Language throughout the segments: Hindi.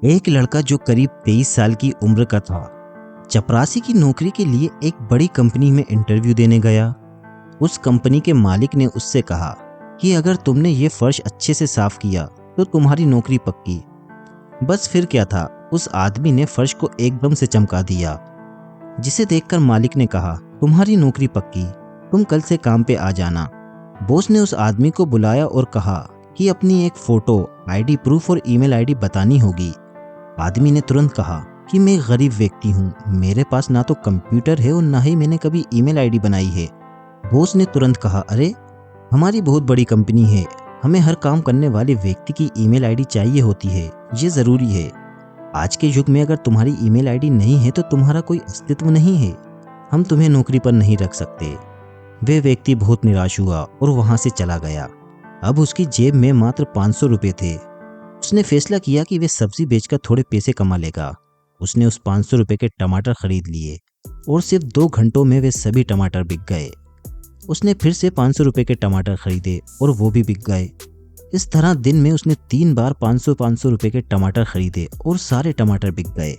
एक लड़का जो करीब 23 साल की उम्र का था, चपरासी की नौकरी के लिए एक बड़ी कंपनी में इंटरव्यू देने गया। उस कंपनी के मालिक ने उससे कहा कि अगर तुमने ये फर्श अच्छे से साफ किया तो तुम्हारी नौकरी पक्की। बस फिर क्या था, उस आदमी ने फर्श को एकदम से चमका दिया, जिसे देखकर मालिक ने कहा, तुम्हारी नौकरी पक्की, तुम कल से काम पे आ जाना। बॉस ने उस आदमी को बुलाया और कहा कि अपनी एक फोटो, आईडी प्रूफ और ईमेल आईडी बतानी होगी। आदमी ने तुरंत कहा कि मैं एक गरीब व्यक्ति हूँ, मेरे पास ना तो कंप्यूटर है और ना ही मैंने कभी ईमेल आईडी बनाई है। बॉस ने तुरंत कहा, अरे हमारी बहुत बड़ी कंपनी है, हमें हर काम करने वाले व्यक्ति की ईमेल आईडी चाहिए होती है, ये ज़रूरी है। आज के युग में अगर तुम्हारी ईमेल आईडी नहीं है तो तुम्हारा कोई अस्तित्व नहीं है, हम तुम्हें नौकरी पर नहीं रख सकते। वह व्यक्ति बहुत निराश हुआ और वहाँ से चला गया। अब उसकी जेब में मात्र 500 रुपये थे। उसने फैसला किया कि वे सब्जी बेचकर थोड़े पैसे कमा लेगा। उसने उस 500 रुपये के टमाटर खरीद लिए और सिर्फ 2 घंटों में वे सभी टमाटर बिक गए। उसने फिर से 500 रुपये के टमाटर खरीदे और वो भी बिक गए। इस तरह दिन में उसने 3 बार 500 रुपये के टमाटर खरीदे और सारे टमाटर बिक गए।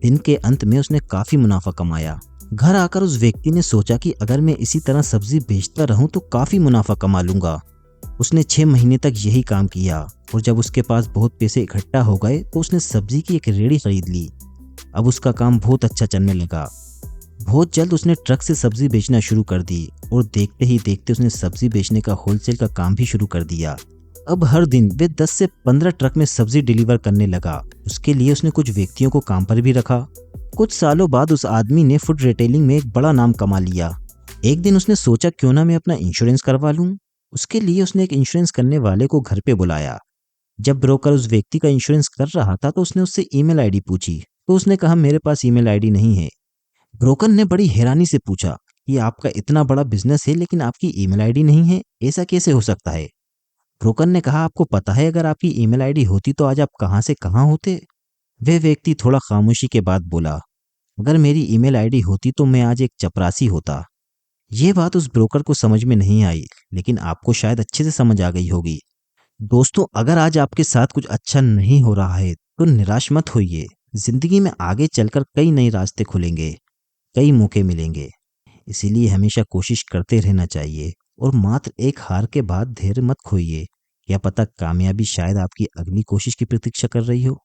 दिन के अंत में उसने काफ़ी मुनाफा कमाया। घर आकर उस व्यक्ति ने सोचा कि अगर मैं इसी तरह सब्जी बेचता रहूं तो काफ़ी मुनाफा कमा लूँगा। उसने 6 महीने तक यही काम किया और जब उसके पास बहुत पैसे इकट्ठा हो गए तो उसने सब्जी की एक रेहड़ी खरीद ली। अब उसका काम बहुत अच्छा चलने लगा। बहुत जल्द उसने ट्रक से सब्जी बेचना शुरू कर दी और देखते ही देखते उसने सब्जी बेचने का होलसेल का काम भी शुरू कर दिया। अब हर दिन वे 10 से 15 ट्रक में सब्जी डिलीवर करने लगा। उसके लिए उसने कुछ व्यक्तियों को काम पर भी रखा। कुछ सालों बाद उस आदमी ने फूड रिटेलिंग में एक बड़ा नाम कमा लिया। एक दिन उसने सोचा, क्यों ना मैं अपना इंश्योरेंस करवा लूं। उसके लिए उसने एक इंश्योरेंस करने वाले को घर पे बुलाया। जब ब्रोकर उस व्यक्ति का इंश्योरेंस कर रहा था तो उसने उससे ईमेल आईडी पूछी, तो उसने कहा, मेरे पास ईमेल आईडी नहीं है। ब्रोकर ने बड़ी हैरानी से पूछा कि आपका इतना बड़ा बिजनेस है लेकिन आपकी ईमेल आईडी नहीं है, ऐसा कैसे हो सकता है। ब्रोकर ने कहा, आपको पता है अगर आपकी ईमेल आईडी होती तो आज आप कहाँ से कहाँ होते। वह व्यक्ति थोड़ा खामोशी के बाद बोला, अगर मेरी ईमेल आईडी होती तो मैं आज एक चपरासी होता। ये बात उस ब्रोकर को समझ में नहीं आई, लेकिन आपको शायद अच्छे से समझ आ गई होगी। दोस्तों, अगर आज आपके साथ कुछ अच्छा नहीं हो रहा है तो निराश मत होइए। जिंदगी में आगे चलकर कई नए रास्ते खुलेंगे, कई मौके मिलेंगे। इसीलिए हमेशा कोशिश करते रहना चाहिए और मात्र एक हार के बाद धैर्य मत खोइए। क्या पता कामयाबी शायद आपकी अगली कोशिश की प्रतीक्षा कर रही हो।